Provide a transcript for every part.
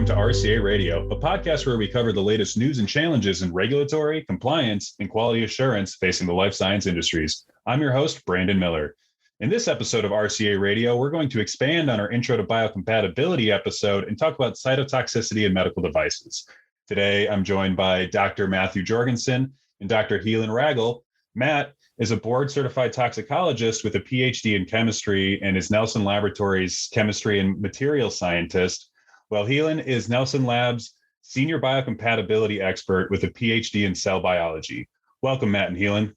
welcome to RCA Radio, a podcast where we cover the latest news and challenges in regulatory, compliance, and quality assurance facing the life science industries. I'm your host, Brandon Miller. In this episode of RCA Radio, we're going to expand on our Intro to Biocompatibility episode and talk about cytotoxicity in medical devices. Today, I'm joined by Dr. Matthew Jorgensen and Dr. Helen Ragel. Matt is a board-certified toxicologist with a PhD in chemistry and is Nelson Laboratories chemistry and materials scientist, while Helen is Nelson Labs senior biocompatibility expert with a PhD in cell biology. Welcome, Matt and Helen.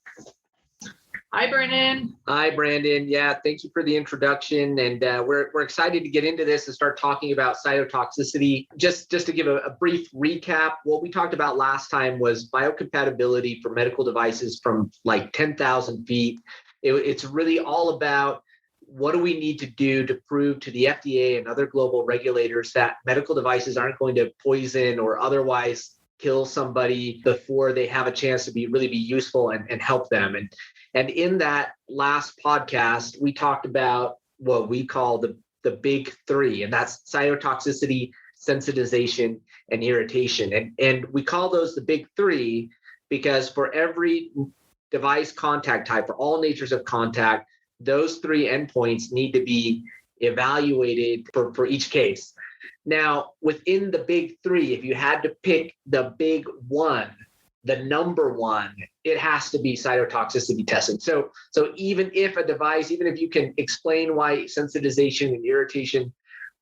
Hi, Brandon. Hi, Brandon. Yeah, thank you for the introduction. And we're excited to get into this and start talking about cytotoxicity. Just to give a brief recap, what we talked about last time was biocompatibility for medical devices from like 10,000 feet. It's really all about what do we need to do to prove to the FDA and other global regulators that medical devices aren't going to poison or otherwise kill somebody before they have a chance to really be useful and help them. And in that last podcast, we talked about what we call the big three, and that's cytotoxicity, sensitization, and irritation. And we call those the big three because for every device contact type, for all natures of contact, those three endpoints need to be evaluated for each case. Now, within the big three, if you had to pick the big one, the number one, it has to be cytotoxicity testing. So even if a device, even if you can explain why sensitization and irritation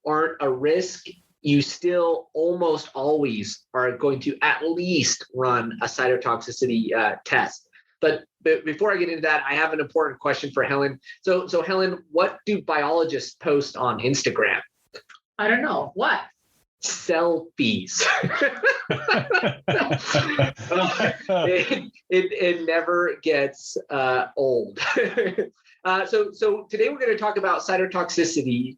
aren't a risk, you still almost always are going to at least run a cytotoxicity test. But before I get into that, I have an important question for Helen. So Helen, what do biologists post on Instagram? I don't know. What? Selfies. it never gets old. So today we're going to talk about cytotoxicity.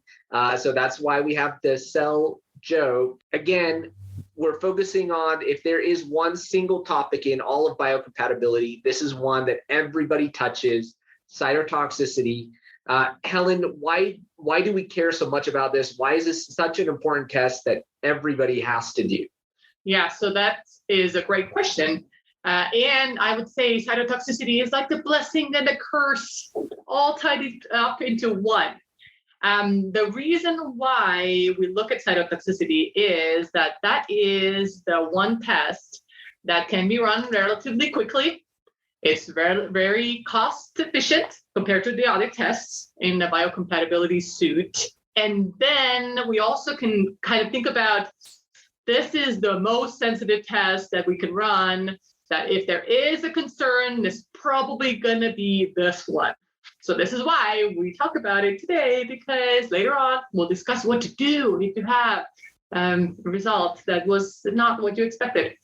So that's why we have the cell joke. Again, we're focusing on if there is one single topic in all of biocompatibility, this is one that everybody touches, cytotoxicity. Helen, why do we care so much about this? Why is this such an important test that everybody has to do? Yeah, so that is a great question. And I would say cytotoxicity is like the blessing and the curse all tied up into one. The reason why we look at cytotoxicity is that is the one test that can be run relatively quickly. It's very, very cost efficient compared to the other tests in the biocompatibility suite. And then we also can kind of think about this is the most sensitive test that we can run, that if there is a concern, it's probably going to be this one. So this is why we talk about it today, because later on we'll discuss what to do if you have a result that was not what you expected.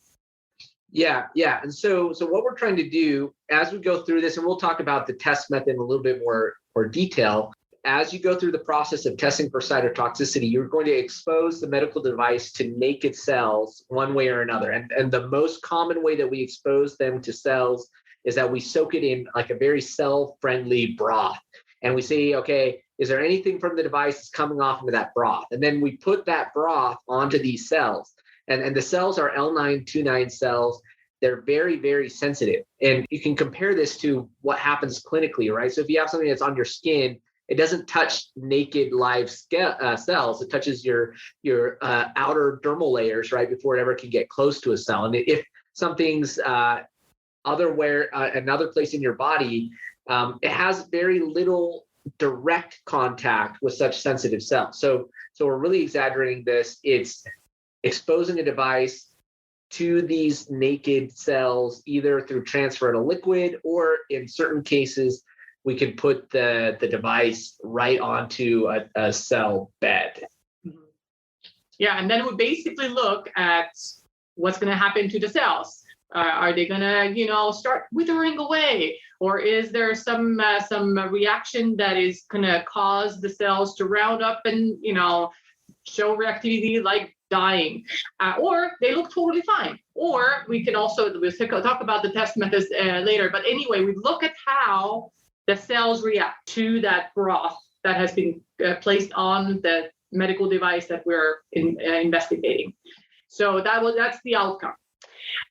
Yeah. And so what we're trying to do as we go through this, and we'll talk about the test method in a little bit more detail. As you go through the process of testing for cytotoxicity, you're going to expose the medical device to naked cells one way or another. And the most common way that we expose them to cells is that we soak it in like a very cell-friendly broth. And we say, okay, is there anything from the device that's coming off into that broth? And then we put that broth onto these cells. And the cells are L929 cells. They're very, very sensitive. And you can compare this to what happens clinically, right? So if you have something that's on your skin, it doesn't touch naked live cells. It touches your outer dermal layers, right, before it ever can get close to a cell. And if something's another place in your body, it has very little direct contact with such sensitive cells. So we're really exaggerating this. It's exposing a device to these naked cells, either through transfer in a liquid, or in certain cases, we can put the device right onto a cell bed. Yeah, and then we basically look at what's going to happen to the cells. Are they going to, start withering away, or is there some reaction that is going to cause the cells to round up and show reactivity like dying, or they look totally fine? Or we can also talk about the test methods later. But anyway, we look at how the cells react to that broth that has been placed on the medical device that we're investigating. So that's the outcome.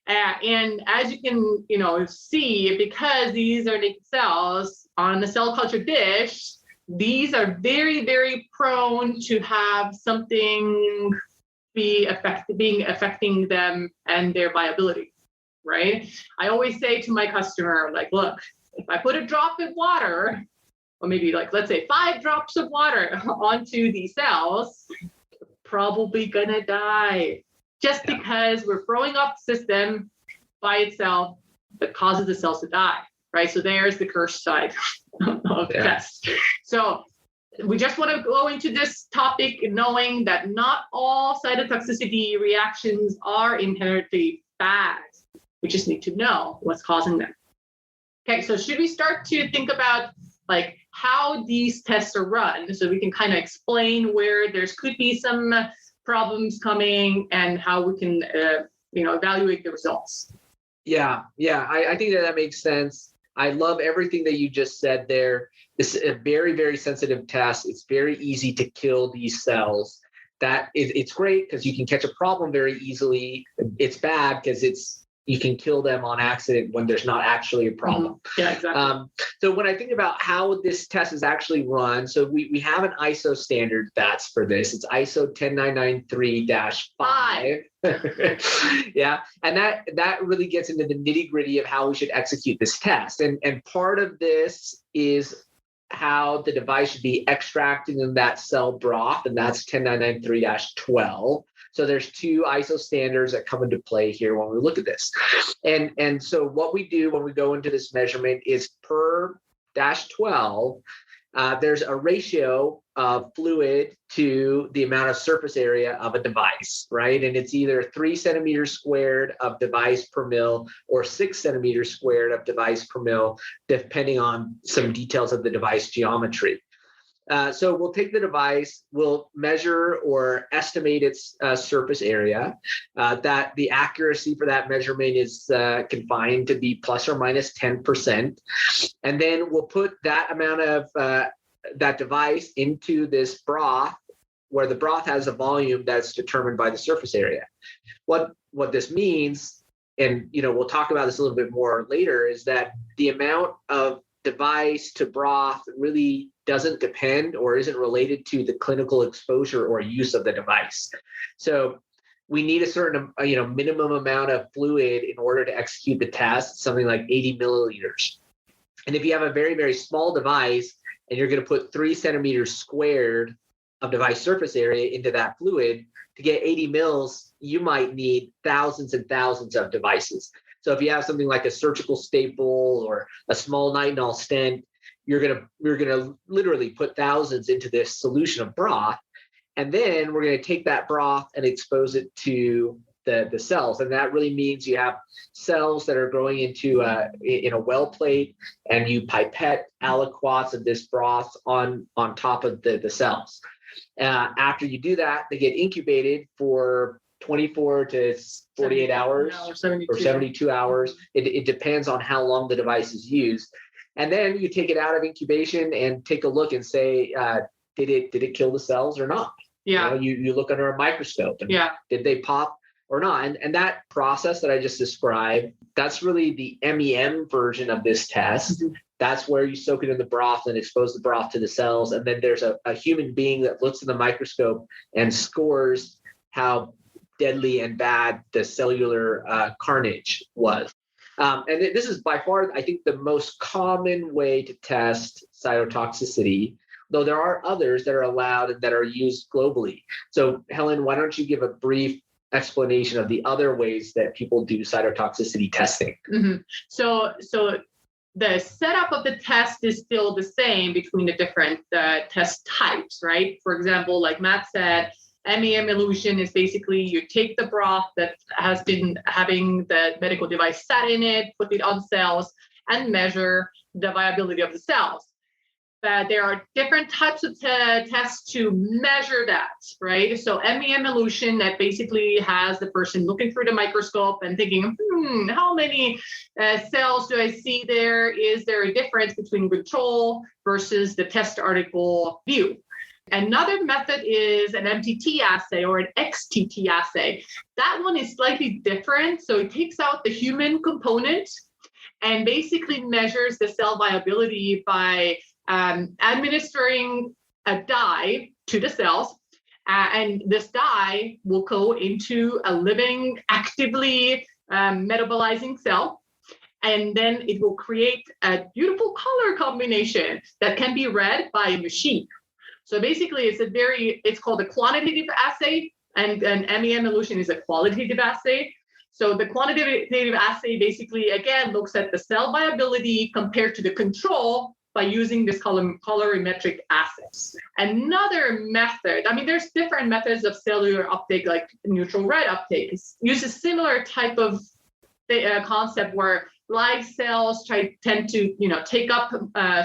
And as you can, see, because these are naked cells on the cell culture dish, these are very, very prone to have something affecting them and their viability, right? I always say to my customer, like, look, if I put a drop of water, or maybe let's say 5 drops of water onto these cells, probably gonna die. Just because we're throwing off the system by itself that causes the cells to die, right? So there's the curse side of the test. So we just want to go into this topic knowing that not all cytotoxicity reactions are inherently bad. We just need to know what's causing them. Okay, so should we start to think about how these tests are run so we can kind of explain where there could be some problems coming and how we can evaluate the results? Yeah, I think that makes sense. I love everything that you just said there. This is a very, very sensitive test. It's very easy to kill these cells. It's great because you can catch a problem very easily. It's bad because you can kill them on accident when there's not actually a problem. Yeah, exactly. So when I think about how this test is actually run, so we have an ISO standard that's for this. It's ISO 10993-5. Yeah, and that really gets into the nitty-gritty of how we should execute this test. And part of this is how the device should be extracted in that cell broth, and that's 10993-12. So there's 2 ISO standards that come into play here when we look at this. And so what we do when we go into this measurement is per -12, there's a ratio of fluid to the amount of surface area of a device, right? And it's either 3 centimeters squared of device per mil or 6 centimeters squared of device per mil, depending on some details of the device geometry. So we'll take the device, we'll measure or estimate its surface area. That the accuracy for that measurement is confined to be plus or minus 10%. And then we'll put that amount of that device into this broth, where the broth has a volume that's determined by the surface area. What this means, and we'll talk about this a little bit more later, is that the amount of device to broth really doesn't depend or isn't related to the clinical exposure or use of the device. So we need a certain minimum amount of fluid in order to execute the test, something like 80 milliliters. And if you have a very, very small device and you're going to put 3 centimeters squared of device surface area into that fluid, to get 80 mils, you might need thousands and thousands of devices. So if you have something like a surgical staple or a small nitinol stent, you're gonna literally put thousands into this solution of broth, and then we're going to take that broth and expose it to the cells. And that really means you have cells that are growing into in a well plate, and you pipette aliquots of this broth on top of the cells. After you do that, they get incubated for 24 to 48 hours or 72. or 72 hours. It depends on how long the device is used. And then you take it out of incubation and take a look and say, did it kill the cells or not? Yeah. You look under a microscope and did they pop or not? And that process that I just described, that's really the MEM version of this test. Mm-hmm. That's where you soak it in the broth and expose the broth to the cells. And then there's a human being that looks in the microscope and scores how deadly and bad the cellular carnage was. And this is by far, I think, the most common way to test cytotoxicity, though there are others that are allowed and that are used globally. So Helen, why don't you give a brief explanation of the other ways that people do cytotoxicity testing? Mm-hmm. So the setup of the test is still the same between the different test types, right? For example, like Matt said, MEM elution is basically you take the broth that has been having the medical device sat in it, put it on cells, and measure the viability of the cells. But there are different types of tests to measure that, right? So MEM elution, that basically has the person looking through the microscope and thinking, how many cells do I see there? Is there a difference between control versus the test article view? Another method is an MTT assay or an XTT assay. That one is slightly different. So it takes out the human component and basically measures the cell viability by administering a dye to the cells. And this dye will go into a living, actively metabolizing cell. And then it will create a beautiful color combination that can be read by a machine. So basically, it's called a quantitative assay, and an MEM elution is a qualitative assay. So the quantitative assay basically, again, looks at the cell viability compared to the control by using this colorimetric assays. Another method, there's different methods of cellular uptake, like neutral red uptake. It uses similar type of concept where live cells tend to take up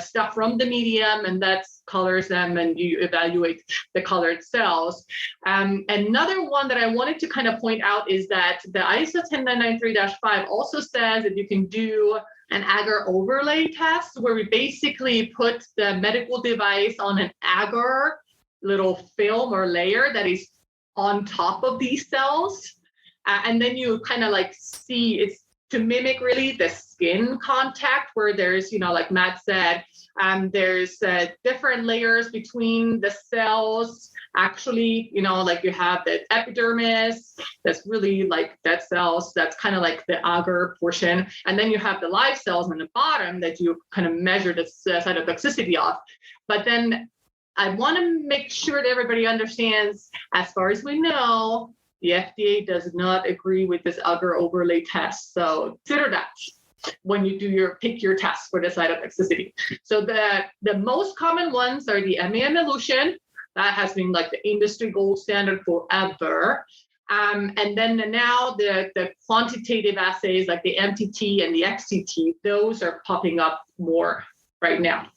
stuff from the medium, and that colors them, and you evaluate the colored cells. Another one that I wanted to kind of point out is that the ISO 10993-5 also says that you can do an agar overlay test, where we basically put the medical device on an agar little film or layer that is on top of these cells. And then you kind of see it's to mimic really the skin contact, where there's, like Matt said, there's different layers between the cells. Actually, you have the epidermis, that's really like dead cells. That's kind of like the agar portion. And then you have the live cells on the bottom that you kind of measure the cytotoxicity of. But then I want to make sure that everybody understands, as far as we know, the FDA does not agree with this agar overlay test. So consider that when you pick your test for the cytotoxicity. So the most common ones are the MEM elution. That has been like the industry gold standard forever. And then now the quantitative assays like the MTT and the XTT, those are popping up more right now.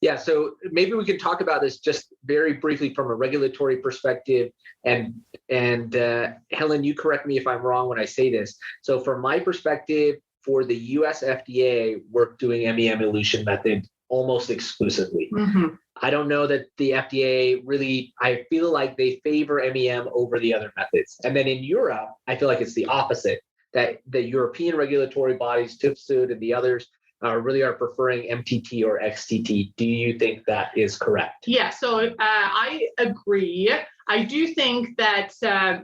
Yeah, so maybe we can talk about this just very briefly from a regulatory perspective. And Helen, you correct me if I'm wrong when I say this. So from my perspective, for the US FDA, we're doing MEM elution method almost exclusively. Mm-hmm. I don't know that the FDA really, I feel like they favor MEM over the other methods. And then in Europe, I feel like it's the opposite, that the European regulatory bodies, TÜV-SÜD and the others, really are preferring MTT or XTT. Do you think that is correct? Yeah, so I agree. I do think that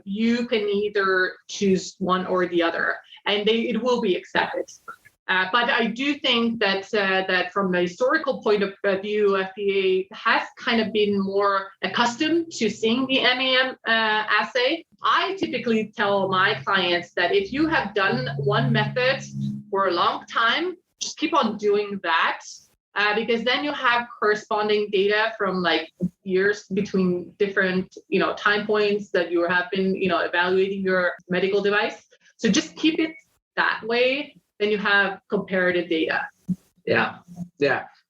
you can either choose one or the other, and it will be accepted. But I do think that that from a historical point of view, FDA has kind of been more accustomed to seeing the MEM assay. I typically tell my clients that if you have done one method for a long time, just keep on doing that, because then you have corresponding data from like years between different, time points that you have been, evaluating your medical device. So just keep it that way. Then you have comparative data. Yeah.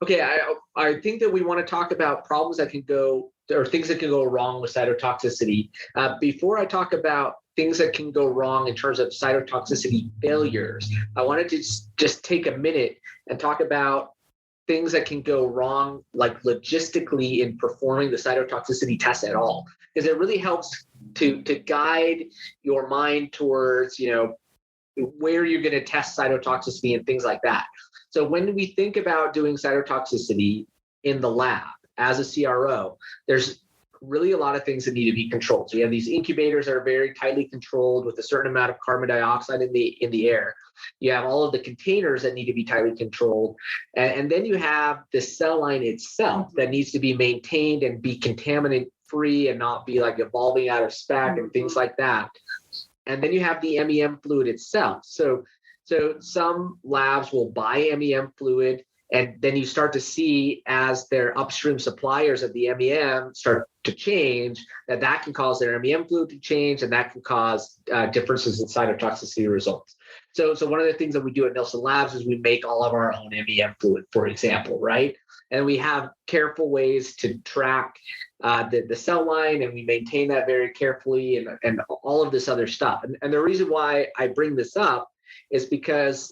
Okay. I think that we want to talk about problems that can go, or things that can go wrong with cytotoxicity. Before I talk about things that can go wrong in terms of cytotoxicity failures, I wanted to just take a minute and talk about things that can go wrong, like logistically in performing the cytotoxicity test at all, because it really helps to guide your mind towards, where you're going to test cytotoxicity and things like that. So when we think about doing cytotoxicity in the lab as a CRO, there's really a lot of things that need to be controlled. So you have these incubators that are very tightly controlled with a certain amount of carbon dioxide in the air. You have all of the containers that need to be tightly controlled. And then you have the cell line itself that needs to be maintained and be contaminant free and not be like evolving out of spec and things like that. And then you have the MEM fluid itself. So some labs will buy MEM fluid, and then you start to see as their upstream suppliers of the MEM start to change, that can cause their MEM fluid to change, and that can cause differences in cytotoxicity results. So one of the things that we do at Nielsen Labs is we make all of our own MEM fluid, for example, right? And we have careful ways to track the cell line, and we maintain that very carefully, and all of this other stuff. And the reason why I bring this up is because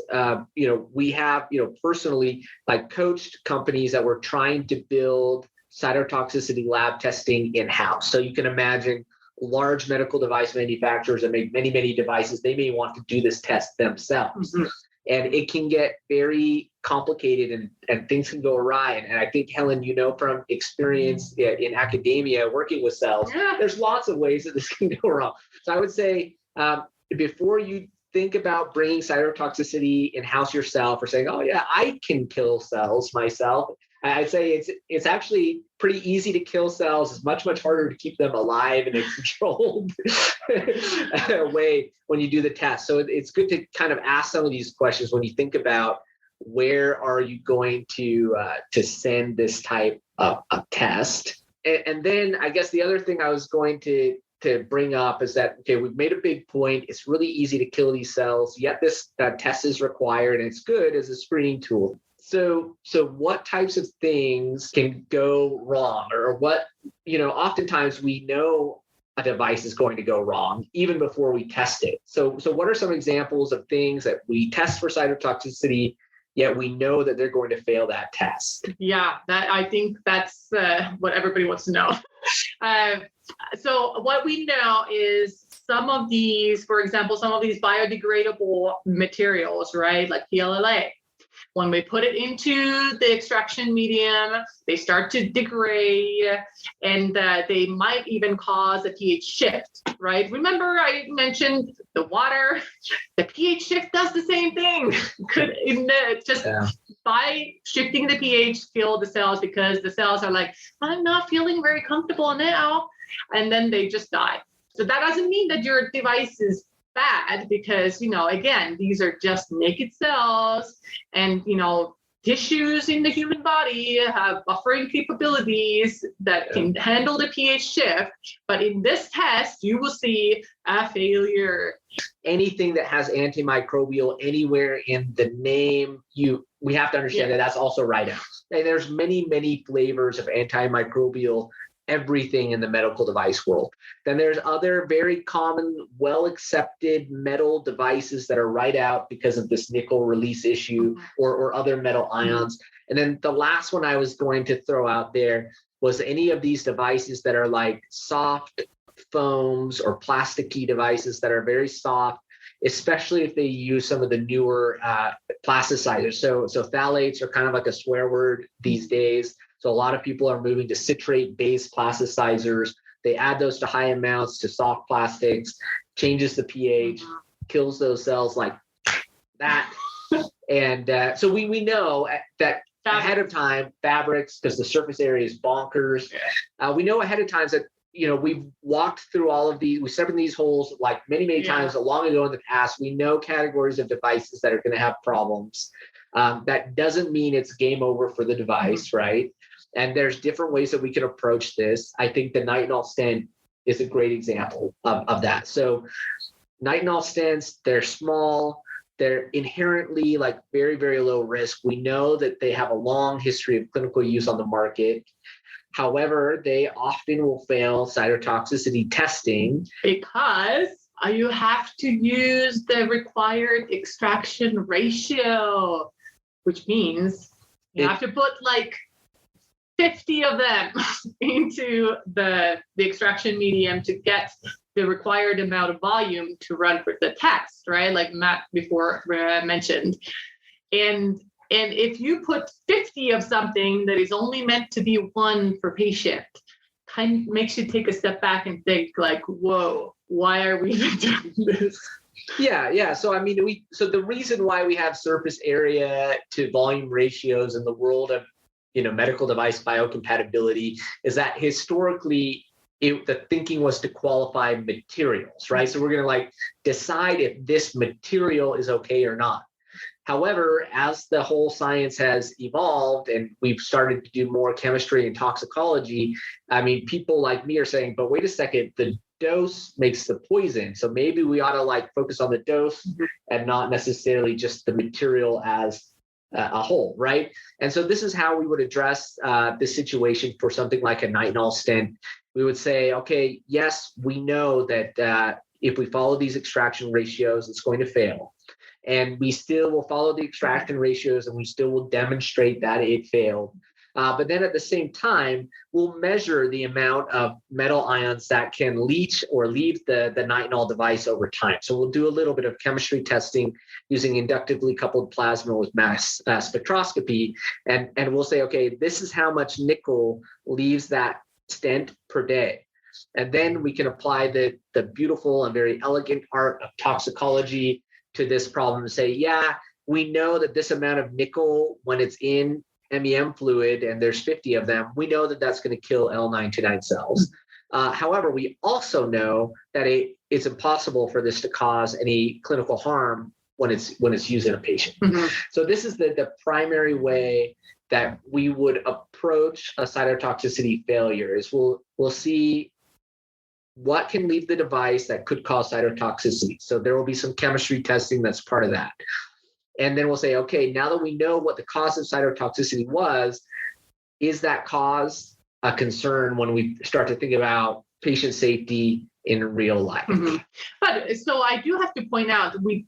we have personally like coached companies that were trying to build cytotoxicity lab testing in-house. So you can imagine large medical device manufacturers that make many, many devices, they may want to do this test themselves. Mm-hmm. And it can get very complicated and things can go awry. And I think, Helen, from experience in academia working with cells, there's lots of ways that this can go wrong. So I would say before you think about bringing cytotoxicity in-house yourself or saying, oh yeah, I can kill cells myself, I'd say it's actually pretty easy to kill cells. It's much, much harder to keep them alive in a controlled way when you do the test. So it's good to kind of ask some of these questions when you think about where are you going to send this type of test. And then I guess the other thing I was going to bring up is that, okay, we've made a big point. It's really easy to kill these cells, yet this test is required and it's good as a screening tool. So what types of things can go wrong, or what, oftentimes we know a device is going to go wrong even before we test it. So what are some examples of things that we test for cytotoxicity, yet we know that they're going to fail that test? Yeah, I think that's what everybody wants to know. So what we know is some of these, for example, some of these biodegradable materials, right, like PLLA, when we put it into the extraction medium, they start to degrade, and they might even cause a pH shift, right? Remember I mentioned the water, the pH shift does the same thing. By shifting the pH, kill the cells, because the cells are like, I'm not feeling very comfortable now, and then they just die. So that doesn't mean that your device is bad, because, again, these are just naked cells, and, tissues in the human body have buffering capabilities that can handle the pH shift. But in this test, you will see a failure. Anything that has antimicrobial anywhere in the name, we have to understand that that's also right out. And there's many, many flavors of antimicrobial everything in the medical device world. Then there's other very common, well-accepted metal devices that are right out because of this nickel release issue or other metal ions. And then the last one I was going to throw out there was any of these devices that are like soft foams or plasticky devices that are very soft, especially if they use some of the newer plasticizers. So phthalates are kind of like a swear word these days. So a lot of people are moving to citrate-based plasticizers. They add those to high amounts to soft plastics, changes the pH, kills those cells like that. And so we know that ahead of time, fabrics, because the surface area is bonkers. We know ahead of time that, we've walked through all of these, we stepped in these holes like many, many times long ago in the past. We know categories of devices that are going to have problems. That doesn't mean it's game over for the device, right? And there's different ways that we can approach this. I think the nitinol stent is a great example of that. So nitinol stents, they're small, they're inherently like very, very low risk. We know that they have a long history of clinical use on the market. However, they often will fail cytotoxicity testing because you have to use the required extraction ratio, which means you have to put like 50 of them into the extraction medium to get the required amount of volume to run for the test, right? Like Matt before mentioned. And if you put 50 of something that is only meant to be one per patient, kind of makes you take a step back and think like, whoa, why are we even doing this? Yeah. So so the reason why we have surface area to volume ratios in the world of medical device biocompatibility is that historically the thinking was to qualify materials, right? So we're going to decide if this material is okay or not. However, as the whole science has evolved and we've started to do more chemistry and toxicology, people like me are saying, but wait a second, the dose makes the poison. So maybe we ought to focus on the dose and not necessarily just the material as a whole, right? And so this is how we would address this situation for something like a nitinol stent. We would say, okay, yes, we know that if we follow these extraction ratios, it's going to fail. And we still will follow the extraction ratios and we still will demonstrate that it failed. But then at the same time, we'll measure the amount of metal ions that can leach or leave the nitinol device over time. So we'll do a little bit of chemistry testing using inductively coupled plasma with mass spectroscopy. And we'll say, okay, this is how much nickel leaves that stent per day. And then we can apply the beautiful and very elegant art of toxicology to this problem and say, yeah, we know that this amount of nickel, when it's in MEM fluid, and there's 50 of them, we know that that's going to kill L929 cells. However, we also know that it's impossible for this to cause any clinical harm when it's used in a patient. Mm-hmm. So this is the primary way that we would approach a cytotoxicity failure. Is we'll see what can leave the device that could cause cytotoxicity. So there will be some chemistry testing that's part of that. And then we'll say, okay, now that we know what the cause of cytotoxicity was, is that cause a concern when we start to think about patient safety in real life? Mm-hmm. But so I do have to point out, we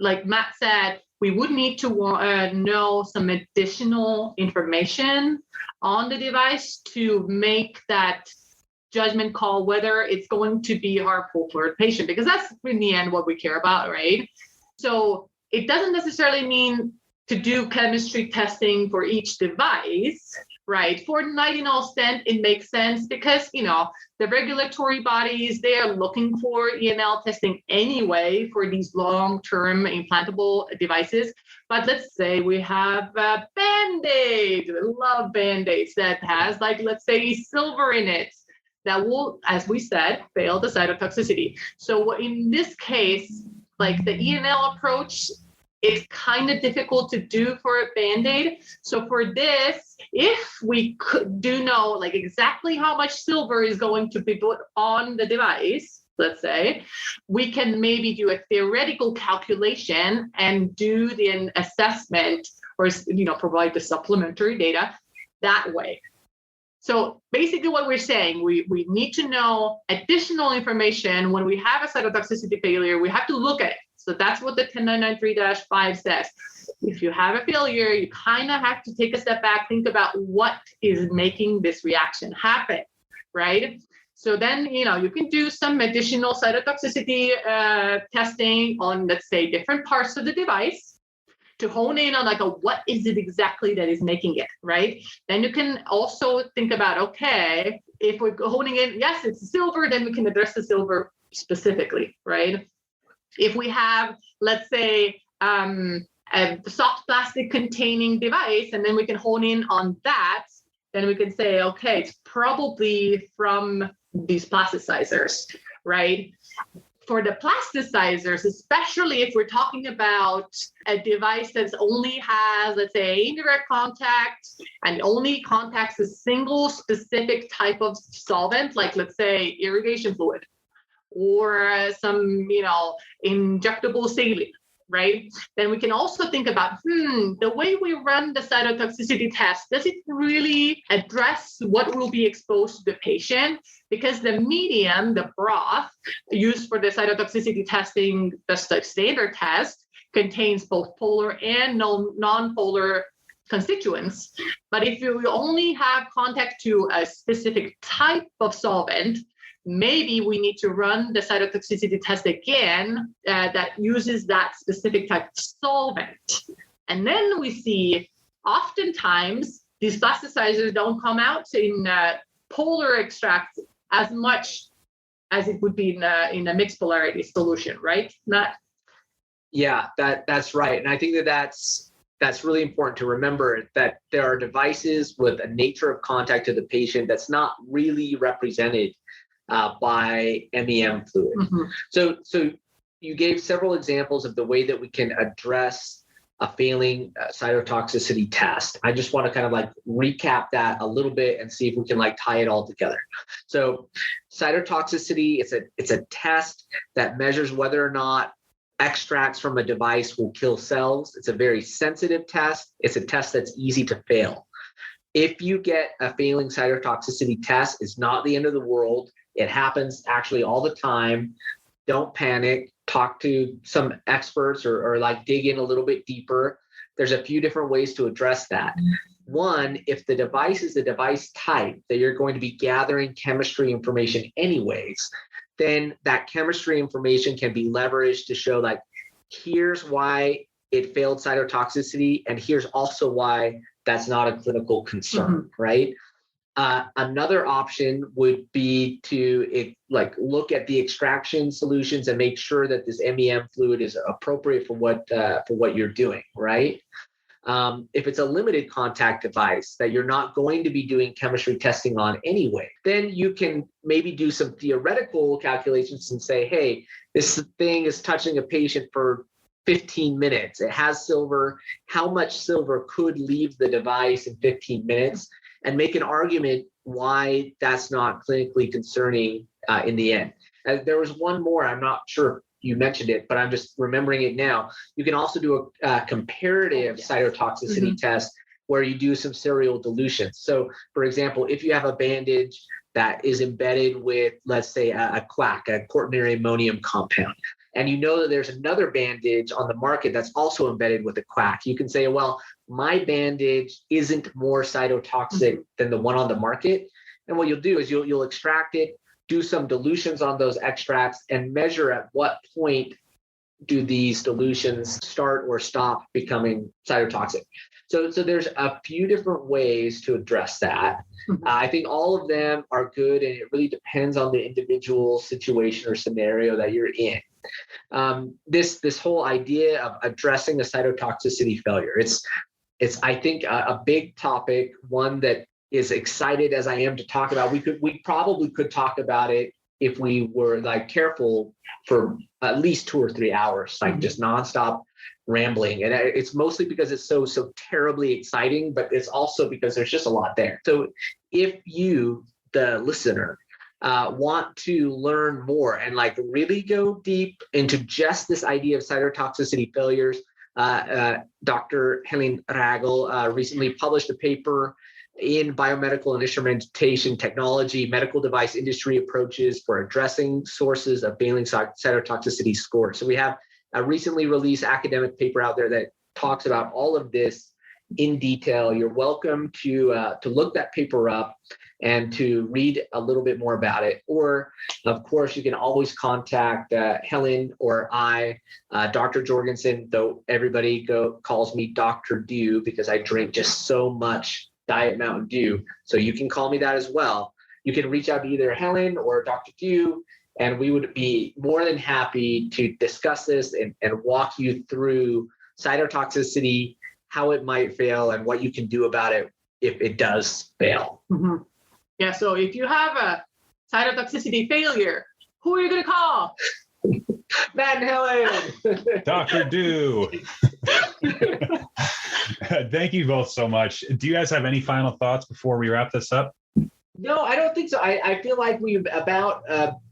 like Matt said, we would need to know some additional information on the device to make that judgment call whether it's going to be harmful for a patient, because that's in the end what we care about, right? So it doesn't necessarily mean to do chemistry testing for each device, right? For nitinol stent, it makes sense because, the regulatory bodies, they are looking for ENL testing anyway for these long-term implantable devices. But let's say we have a Band-Aid, I love Band-Aids that has let's say silver in it that will, as we said, fail the cytotoxicity. So in this case, like the ENL approach, it's kind of difficult to do for a Band-Aid. So for this, if we do know exactly how much silver is going to be put on the device, let's say, we can maybe do a theoretical calculation and do the assessment or, provide the supplementary data that way. So basically what we're saying, we need to know additional information. When we have a cytotoxicity failure, we have to look at it. So that's what the 10993-5 says. If you have a failure, you kind of have to take a step back, think about what is making this reaction happen, right? So then, you can do some additional cytotoxicity testing on, let's say, different parts of the device to hone in on what is it exactly that is making it, right? Then you can also think about, okay, if we're honing in, yes, it's silver, then we can address the silver specifically, right? If we have, let's say, a soft plastic containing device, and then we can hone in on that, then we can say, okay, it's probably from these plasticizers, right? For the plasticizers, especially if we're talking about a device that only has, let's say, indirect contact and only contacts a single specific type of solvent, like let's say irrigation fluid or some, injectable saline, right? Then we can also think about, the way we run the cytotoxicity test, does it really address what will be exposed to the patient? Because the medium, the broth used for the cytotoxicity testing, the standard test, contains both polar and non-polar constituents. But if you only have contact to a specific type of solvent, maybe we need to run the cytotoxicity test again that uses that specific type of solvent. And then we see oftentimes these plasticizers don't come out in polar extract as much as it would be in a mixed polarity solution, right, Matt? Yeah, that's right. And I think that's really important to remember, that there are devices with a nature of contact to the patient that's not really represented by MEM fluid. Mm-hmm. So you gave several examples of the way that we can address a failing cytotoxicity test. I just want to kind of recap that a little bit and see if we can tie it all together. So cytotoxicity, it's a test that measures whether or not extracts from a device will kill cells. It's a very sensitive test. It's a test that's easy to fail. If you get a failing cytotoxicity test, it's not the end of the world. It happens actually all the time. Don't panic. Talk to some experts or dig in a little bit deeper. There's a few different ways to address that. One, if the device is a device type that you're going to be gathering chemistry information anyways, then that chemistry information can be leveraged to show like, here's why it failed cytotoxicity, and here's also why that's not a clinical concern, right? Another option would be to look at the extraction solutions and make sure that this MEM fluid is appropriate for what you're doing, right? If it's a limited contact device that you're not going to be doing chemistry testing on anyway, then you can maybe do some theoretical calculations and say, hey, this thing is touching a patient for 15 minutes. It has silver. How much silver could leave the device in 15 minutes? And make an argument why that's not clinically concerning in the end. There was one more, I'm not sure you mentioned it, but I'm just remembering it now. You can also do a comparative cytotoxicity test where you do some serial dilutions. So for example, if you have a bandage that is embedded with, let's say, a quack, a quaternary ammonium compound, and you know that there's another bandage on the market that's also embedded with a quack, you can say, well, my bandage isn't more cytotoxic than the one on the market. And what you'll do is you'll extract it, do some dilutions on those extracts, and measure at what point do these dilutions start or stop becoming cytotoxic. So there's a few different ways to address that. I think all of them are good, and it really depends on the individual situation or scenario that you're in. This whole idea of addressing a cytotoxicity failure, it's I think a big topic, one that is excited as I am to talk about. We probably could talk about it if we were careful for at least 2 or 3 hours, just nonstop rambling. And it's mostly because it's so terribly exciting, but it's also because there's just a lot there. So if you, the listener, want to learn more and really go deep into just this idea of cytotoxicity failures, Dr. Helen Ragel recently published a paper in Biomedical and Instrumentation Technology, Medical Device Industry Approaches for Addressing Sources of Failing Cytotoxicity Scores. So we have a recently released academic paper out there that talks about all of this in detail. You're welcome to look that paper up and to read a little bit more about it. Or, of course, you can always contact Helen or I, Dr. Jorgensen, though everybody calls me Dr. Dew because I drink just so much Diet Mountain Dew. So you can call me that as well. You can reach out to either Helen or Dr. Dew, and we would be more than happy to discuss this and walk you through cytotoxicity, how it might fail, and what you can do about it if it does fail. Yeah, so if you have a cytotoxicity failure, who are you going to call? Matt and Helen. Dr. Dew. Thank you both so much. Do you guys have any final thoughts before we wrap this up? No, I don't think so. I feel like we've about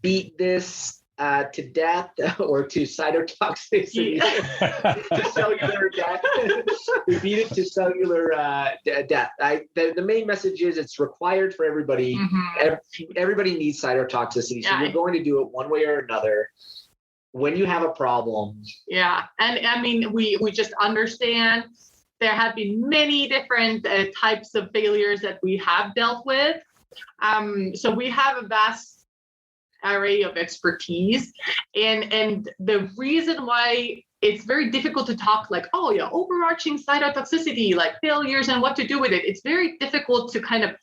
beat this to death or to cytotoxicity, to cellular death. We beat it to cellular death. The main message is it's required for everybody. Everybody needs cytotoxicity. So you're going to do it one way or another when you have a problem. Yeah. And I mean, we just understand there have been many different types of failures that we have dealt with. So we have a vast array of expertise, and the reason why it's very difficult to talk overarching cytotoxicity, failures and what to do with it. It's very difficult to kind of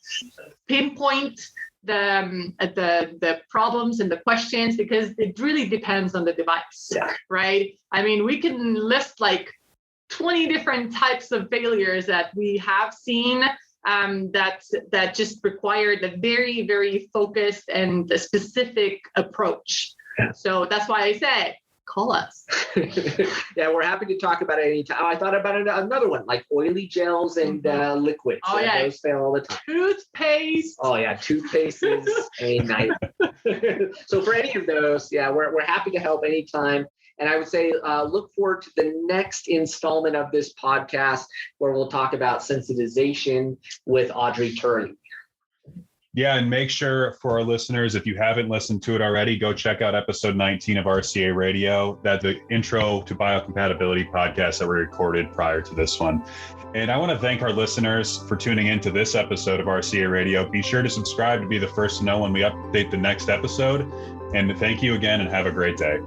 pinpoint the problems and the questions because it really depends on the device, right? I mean, we can list 20 different types of failures that we have seen that just required a very, very focused and a specific approach. So that's why I said, call us. Yeah, we're happy to talk about it anytime. I thought about another one, like oily gels and liquids. Oh, yeah. Those fail all the time. Toothpaste. Oh, yeah. Toothpaste is a nightmare. So for any of those, we're happy to help anytime. And I would say look forward to the next installment of this podcast where we'll talk about sensitization with Audrey Turley. Yeah, and make sure for our listeners, if you haven't listened to it already, go check out episode 19 of RCA Radio. That's the intro to biocompatibility podcast that we recorded prior to this one. And I want to thank our listeners for tuning in to this episode of RCA Radio. Be sure to subscribe to be the first to know when we update the next episode. And thank you again and have a great day.